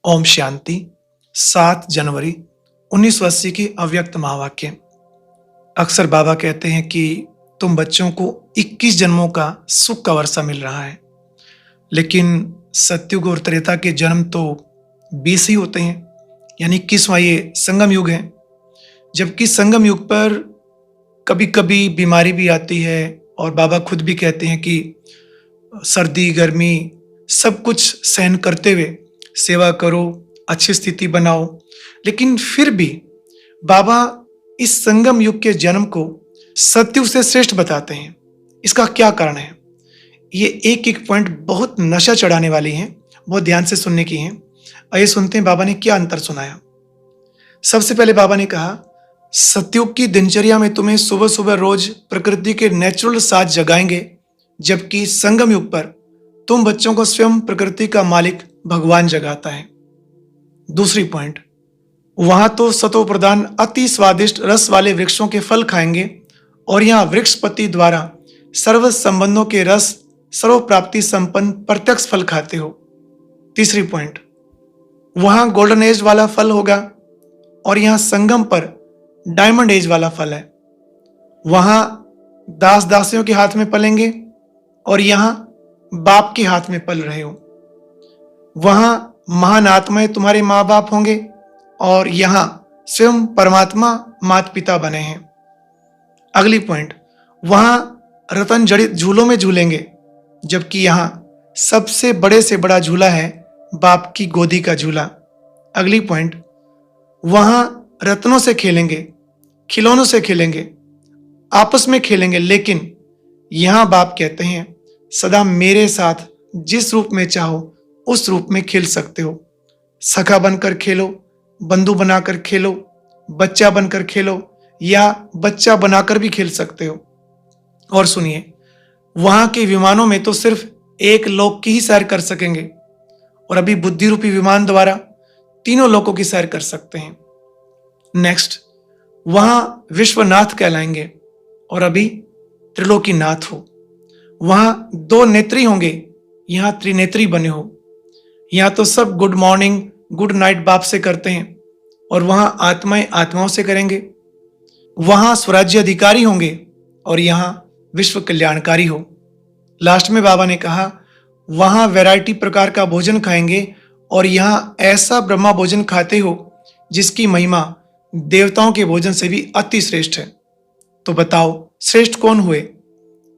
ओम शांति। 7 जनवरी 1980 की अव्यक्त महावाक्य। अक्सर बाबा कहते हैं कि तुम बच्चों को 21 जन्मों का सुख का वर्षा मिल रहा है, लेकिन सत्युग और त्रेता के जन्म तो 20 ही होते हैं, यानी 21वां ये संगम युग है। जबकि संगम युग पर कभी कभी बीमारी भी आती है और बाबा खुद भी कहते हैं कि सर्दी गर्मी सब कुछ सहन करते हुए सेवा करो, अच्छी स्थिति बनाओ। लेकिन फिर भी बाबा इस संगम युग के जन्म को सत्युग से श्रेष्ठ बताते हैं। इसका क्या कारण है? ये एक एक पॉइंट बहुत नशा चढ़ाने वाली हैं, बहुत ध्यान से सुनने की हैं। आइए सुनते हैं बाबा ने क्या अंतर सुनाया। सबसे पहले बाबा ने कहा, सत्युग की दिनचर्या में तुम्हें सुबह सुबह रोज प्रकृति के नेचुरल साथ जगाएंगे, जबकि संगम युग पर तुम बच्चों को स्वयं प्रकृति का मालिक भगवान जगाता है। दूसरी पॉइंट, वहां तो सतो प्रधान अति स्वादिष्ट रस वाले वृक्षों के फल खाएंगे और यहाँ वृक्षपति द्वारा सर्व संबंधों के रस सर्व प्राप्ति संपन्न प्रत्यक्ष फल खाते हो। तीसरी पॉइंट, वहां गोल्डन एज वाला फल होगा और यहाँ संगम पर डायमंड एज वाला फल है। वहां दास दासियों के हाथ में पलेंगे और यहाँ बाप के हाथ में पल रहे हो। वहां महान आत्माएं तुम्हारे माँ बाप होंगे और यहां स्वयं परमात्मा माता पिता बने हैं। अगली पॉइंट, वहां रतन जड़ित झूलों में झूलेंगे, जबकि यहां सबसे बड़े से बड़ा झूला है बाप की गोदी का झूला। अगली पॉइंट, वहां रत्नों से खेलेंगे, खिलौनों से खेलेंगे, आपस में खेलेंगे, लेकिन यहां बाप कहते हैं सदा मेरे साथ जिस रूप में चाहो उस रूप में खेल सकते हो। सखा बनकर खेलो, बंधु बनाकर खेलो, बच्चा बनकर खेलो या बच्चा बनाकर भी खेल सकते हो। और सुनिए, वहां के विमानों में तो सिर्फ एक लोक की ही सैर कर सकेंगे और अभी बुद्धि रूपी विमान द्वारा तीनों लोकों की सैर कर सकते हैं। नेक्स्ट, वहां विश्वनाथ कहलाएंगे और अभी त्रिलोकीनाथ हो। वहां 2 नेत्री होंगे, यहां त्रिनेत्री बने हो। यहां तो सब गुड मॉर्निंग गुड नाइट बाप से करते हैं और वहां आत्माएं आत्माओं से करेंगे। वहां स्वराज्य अधिकारी होंगे और यहां विश्व कल्याणकारी हो। लास्ट में बाबा ने कहा, वहां वैरायटी प्रकार का भोजन खाएंगे और यहां ऐसा ब्रह्मा भोजन खाते हो जिसकी महिमा देवताओं के भोजन से भी अति श्रेष्ठ है। तो बताओ श्रेष्ठ कौन हुए?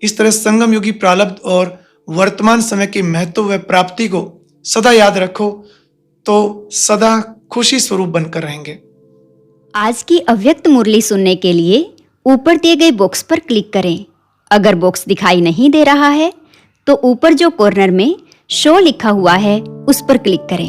इस तरह संगम युगी प्रारब्ध और वर्तमान समय के महत्व व प्राप्ति को सदा याद रखो तो सदा खुशी स्वरूप बनकर रहेंगे। आज की अव्यक्त मुरली सुनने के लिए ऊपर दिए गए बॉक्स पर क्लिक करें। अगर बॉक्स दिखाई नहीं दे रहा है तो ऊपर जो कॉर्नर में शो लिखा हुआ है उस पर क्लिक करें।